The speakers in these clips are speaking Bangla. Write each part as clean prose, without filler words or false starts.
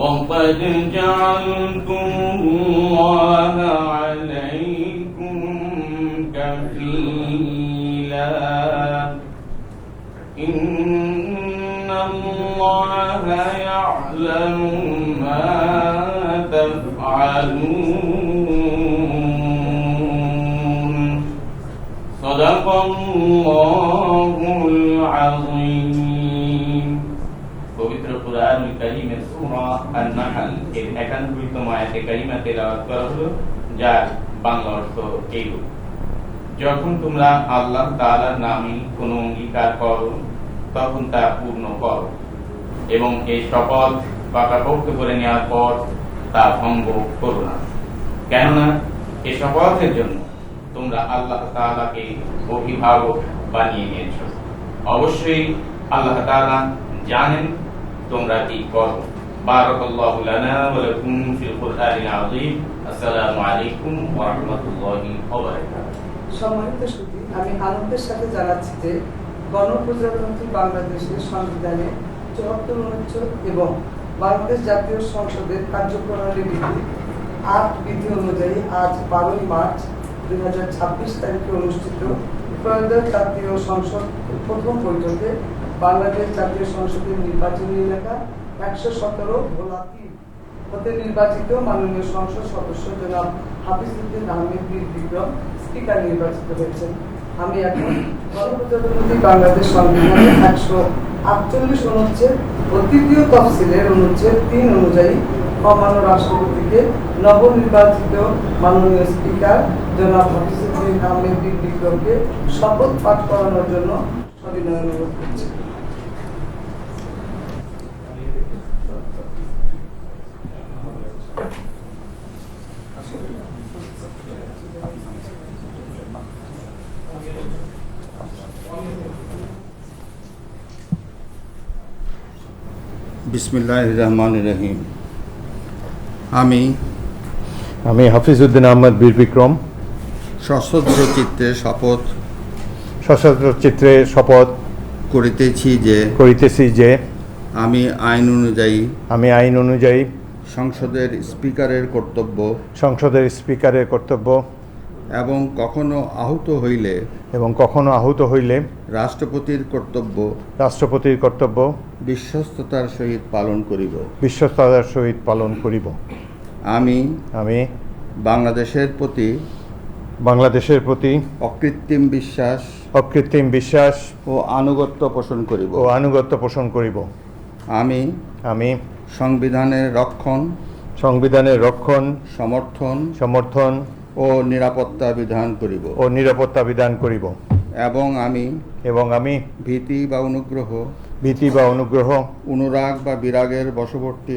وقد جعلتم الله عليكم كفيلا إن الله يعلم ما تفعلون صدق الله العظيم পবিত্র কুরআনুল কারীমের সূরা আন-নাহল এর 91তম আয়াতে কারিমা তেলাওয়াত করা হলো, যার বাংলা অর্থ এইরূপ: যখন তোমরা আল্লাহ তাআলার নামে কোনো অঙ্গীকার করো তখন তা পূর্ণ করো এবং এই শপথ পাকাপোক্ত করে নেওয়ার পর তা ভঙ্গ করো না, কেননা এই শপথের জন্য তোমরা আল্লাহ তাআলাকে অভিভাবক বানিয়ে নিয়েছো। অবশ্যই আল্লাহ তাআলা জানেন তোমরা কি করো। বারাকাল্লাহু লানা ওয়া লাকুম ফিল কুরআনিল আযীম। আসসালামু আলাইকুম ওয়া রাহমাতুল্লাহি ওয়া বারাকাতুহু। সম্মানিত সুধী, আমি আনন্দের সাথে জানাচ্ছি যে গণপ্রজাতন্ত্রী বাংলাদেশের সংবিধানে ৭৪ অনুচ্ছেদ এবং বাংলাদেশ জাতীয় সংসদের কার্যপ্রণালী বিধি ৮ বিধি অনুযায়ী আজ ১২ মার্চ ২০২৬ তারিখে অনুষ্ঠিত ত্রয়োদশ জাতীয় সংসদ প্রথম বৈঠকে বাংলাদেশ জাতীয় সংসদের নির্বাচনী এলাকা ১১৭ ভোলা ৩ হতে নির্বাচিত মাননীয় সংসদ সদস্য জনাব হাফিজ উদ্দিন আহমেদ বীর বিক্রম স্পিকার নির্বাচিত হয়েছেন। আমি এখন গণপ্রজাতন্ত্রী বাংলাদেশ সংবিধানের ১৪৮ অনুচ্ছেদ ও তৃতীয় তফসিলের অনুচ্ছেদ ৩ অনুযায়ী মহামান্য রাষ্ট্রপতিকে নবনির্বাচিত মাননীয় স্পিকার জনাব হাফিজ উদ্দিন আহমেদ বীর বিক্রমকে শপথ পাঠ করানোর জন্য সবিনয় অনুরোধ করছি। বিসমিল্লাহির রহমানির রহিম। আমি হাফিজ উদ্দিন আহমেদ বীর বিক্রম সশস্ত্র চিত্রে শপথ করিতেছি যে আমি আইন অনুযায়ী সংসদের স্পিকারের কর্তব্য এবং কখনো আহত হইলে রাষ্ট্রপতির কর্তব্য বিশ্বস্ততার সহিত পালন করিব। আমি বাংলাদেশের প্রতি অকৃত্রিম বিশ্বাস ও আনুগত্য পোষণ করিব। আমি সংবিধানের রক্ষণ সমর্থন ও নিরাপত্তা বিধান করিব এবং আমি ভীতি বা অনুগ্রহ অনুরাগ বা বিরাগের বশবর্তী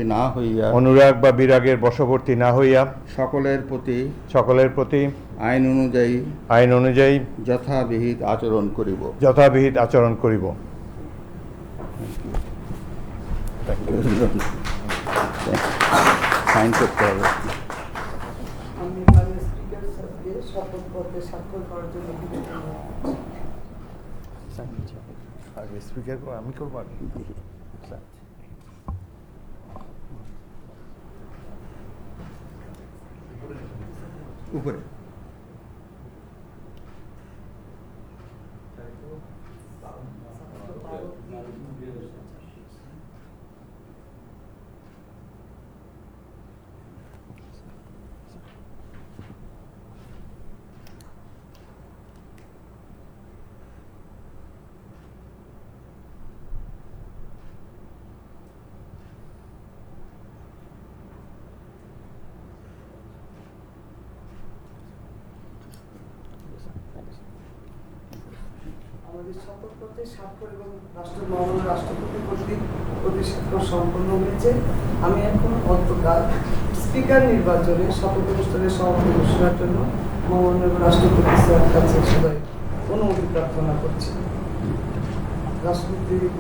না হইয়া সকলের প্রতি আইন অনুযায়ী যথাবিহিত আচরণ করিব। সাইন করতে হবে। শপথ পত্রে স্বাক্ষর করার জন্য স্পিকার আমি করবো উপরে আমাদের শপথপত্রে স্বাক্ষর এবং মহামান্য রাষ্ট্রপতি কর্তৃক প্রতিষ্ঠা সম্পন্ন হয়েছে। আমি এখন অন্তকাল স্পিকার নির্বাচনে শপথ অনুষ্ঠানের সমাপ্তি ঘোষণার জন্য মহামান্য রাষ্ট্রপতি স্যারের কাছে সবাই অনুমতি প্রার্থনা করছি।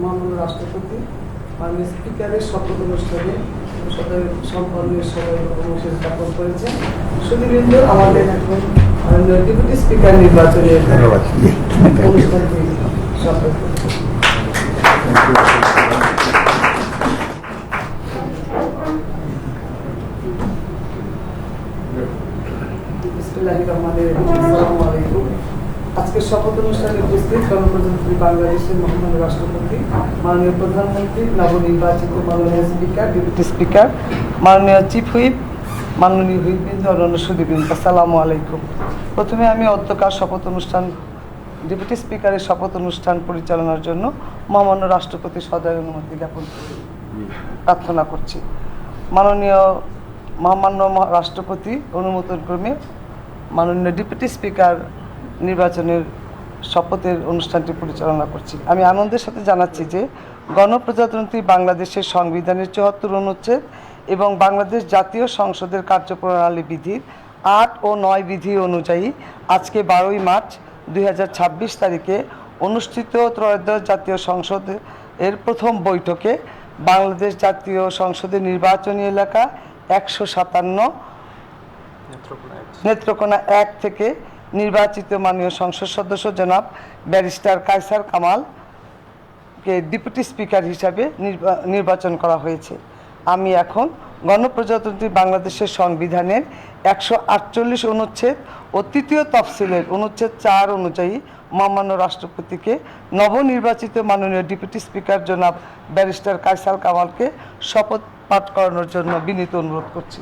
মহামান্য রাষ্ট্রপতি মাননীয় স্পিকারের শপথ অনুষ্ঠানে সম্পন্নের সবাই কর্মসূচি স্থাপন করেছেন। সুধীবৃন্দ, আমাদের এখন ডেপুটি স্পিকার নির্বাচনের অনুষ্ঠানটি শপথ করছি। বিসমিল্লাহির রহমানির রহিম। আসসালামু আলাইকুম। আজকের শপথ অনুষ্ঠানে উপস্থিত গণপ্রজাতন্ত্রী বাংলাদেশের মহামান্য রাষ্ট্রপতি, মাননীয় প্রধানমন্ত্রী, নবনির্বাচিত মাননীয় স্পিকার, ডেপুটি স্পিকার, মাননীয় চিফ হুইপ, মাননীয় হুইপবৃন্দ, অন্যান্য সুধীবৃন্দ, আসসালামু আলাইকুম। প্রথমে আমি অধ্যকার শপথ অনুষ্ঠান, ডেপুটি স্পিকারের শপথ অনুষ্ঠান পরিচালনার জন্য মহামান্য রাষ্ট্রপতির সদয় অনুমতি জ্ঞাপন প্রার্থনা করছি। মহামান্য রাষ্ট্রপতি অনুমোদন ক্রমে মাননীয় ডেপুটি স্পিকার নির্বাচনের শপথের অনুষ্ঠানটি পরিচালনা করছি। আমি আনন্দের সাথে জানাচ্ছি যে গণপ্রজাতন্ত্রী বাংলাদেশের সংবিধানের ৭৪ অনুচ্ছেদ এবং বাংলাদেশ জাতীয় সংসদের কার্যপ্রণালী বিধির ৮ ও ৯ বিধি অনুযায়ী আজকে ১২ই মার্চ ২০২৬ তারিখে অনুষ্ঠিত ত্রয়োদশ জাতীয় সংসদের প্রথম বৈঠকে বাংলাদেশ জাতীয় সংসদের নির্বাচনী এলাকা ১৫৭ নেত্রকোনা ১ থেকে নির্বাচিত মাননীয় সংসদ সদস্য জনাব ব্যারিস্টার কায়সার কামালকে ডেপুটি স্পিকার হিসাবে নির্বাচন করা হয়েছে। আমি এখন গণপ্রজাতন্ত্রী বাংলাদেশের সংবিধানের ১৪৮ অনুচ্ছেদ ও তৃতীয় তফসিলের অনুচ্ছেদ ৪ অনুযায়ী মহামান্য রাষ্ট্রপতিকে নবনির্বাচিত মাননীয় ডেপুটি স্পিকার জনাব ব্যারিস্টার কায়সার কামালকে শপথ পাঠ করানোর জন্য বিনীত অনুরোধ করছি।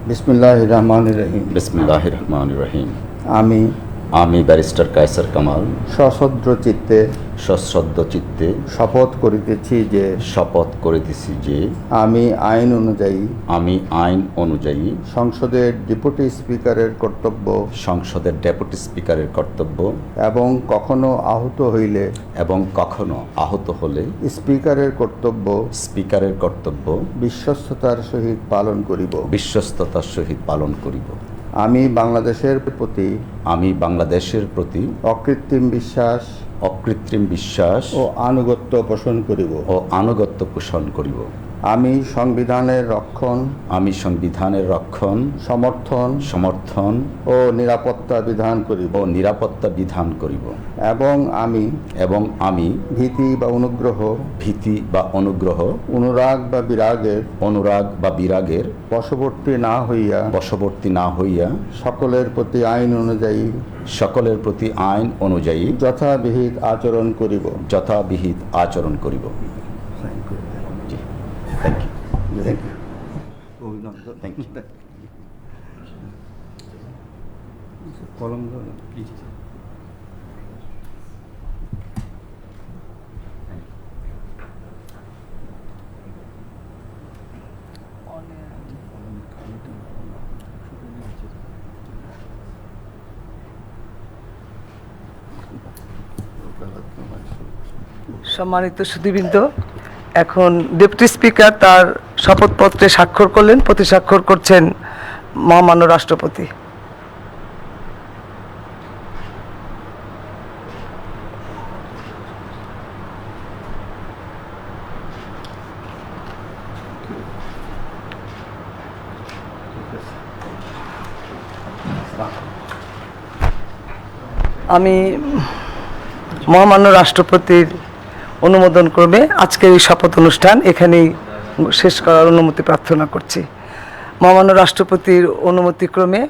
বিসমিল্লাহির রহমানির রহিম। বিসমিল্লাহির রহমানির রহিম। আমি ব্যারিস্টার কায়সার কামাল সশ্রদ্ধ চিত্তে সশ্রদ্ধ চিত্তে শপথ করিতেছি যে আমি আইন অনুযায়ী সংসদের ডেপুটি স্পিকারের কর্তব্য এবং কখনো আহত হইলে স্পিকারের কর্তব্য বিশ্বস্ততার সহিত পালন করিব। আমি বাংলাদেশের প্রতি অকৃত্রিম বিশ্বাস ও আনুগত্য পোষণ করিব। আমি সংবিধানের রক্ষণ সমর্থন ও নিরাপত্তা বিধান করিব এবং আমি ভীতি বা অনুগ্রহ অনুরাগ বা বিরাগের বশবর্তী না হইয়া সকলের প্রতি আইন অনুযায়ী যথাবিহিত আচরণ করিব। সম্মানিত সুধীবৃন্দ, এখন ডেপুটি স্পিকার তার শপথপত্রে স্বাক্ষর করলেন। প্রতি স্বাক্ষর করছেন মহামান্য রাষ্ট্রপতি। আমি মহামান্য রাষ্ট্রপতির অনুমোদন ক্রমে আজকের এই শপথ অনুষ্ঠান এখানেই শেষ করার অনুমতি প্রার্থনা করছি। মহামান্য রাষ্ট্রপতির অনুমতিক্রমে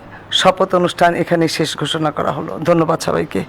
শপথ অনুষ্ঠান এখানেই শেষ ঘোষণা করা হলো। ধন্যবাদ সবাইকে।